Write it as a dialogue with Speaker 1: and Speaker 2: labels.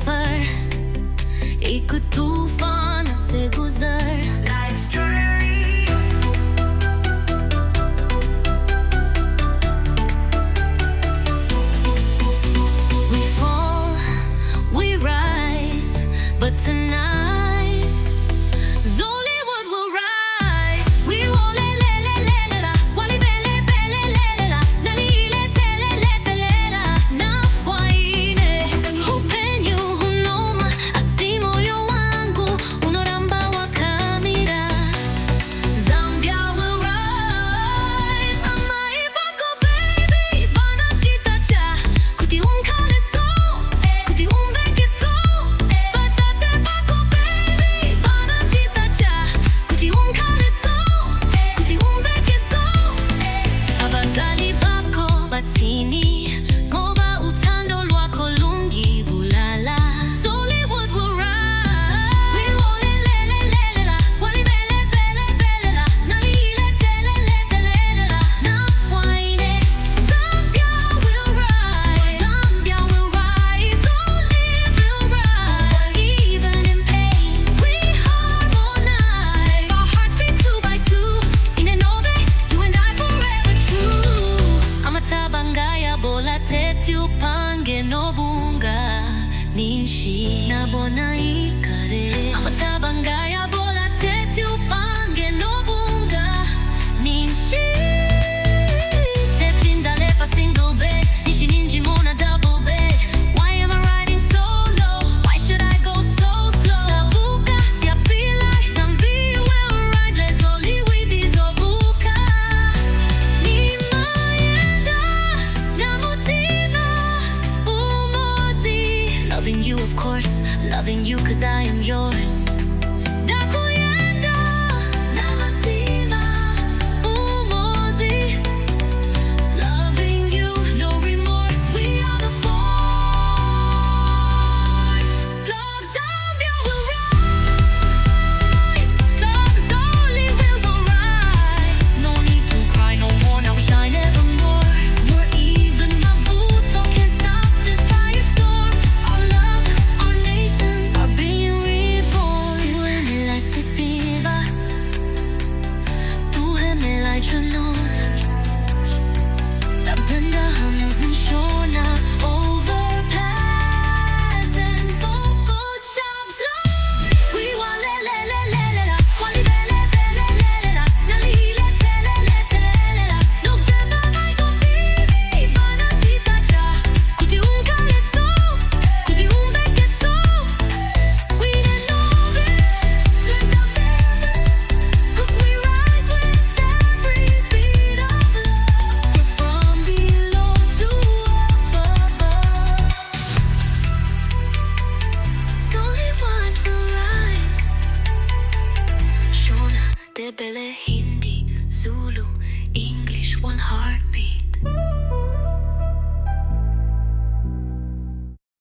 Speaker 1: सफर एक तूफान से गुजर Life's journey We fall, we rise But tonight Zollywood will rise We-Walilowe lelela Wali-bele lelela Nali-iletele lete Nafwa Hupenyu hunooma moyo wangu unoramba wakamira Zambia will rise bako baby bana cita Kuti unkhale Kuti umveke Batate bako baby bana cita Kuti unkhale Kuti umveke Abazali bako bathini ngoba uthando lwakho lungibulala Zollywood will rise We-Walilowe lelela Wali-bele Nali-iletele lete Nafwa Zambia will rise Zollywood will rise Even in pain we harmonize Our hearts beat two by two In an orbit you and I forever true Amatabangaya bola Sethi upange nobunga ninshi nabona ikare Amatabangaya bola Sethi upange nobunga ninshi Tatenda lepa single bed ninshi ninji mona double bed Why am I riding solo? Why should I go so slow? Savuka siyapila Zambia will rise Le Zollywood izovuka Nimayenda namutima umozi Loving you of course Loving you cause I am yours Dakuyenda namutima umozi Loving you, no remorse, we are the force Love Zambia will rise Love Zollywood will rise No need to cry no more, now we shine evermore Nor even Mavuto can stop this firestorm Our love, our nations are being reborn Hupenyu sipiba Hupenyu junos Tatenda hums in Shona overpass and bako chops We-Walilowe lelela Wali-bele Nali-iletele lete No Bamayi bibi bana cita Kuti unkhale Kuti umveke We didn't know it Let's up But we rise with every beat of love We're from below to above Zollywood will rise Shona, Bele, Hindi, Zulu, English, one heartbeat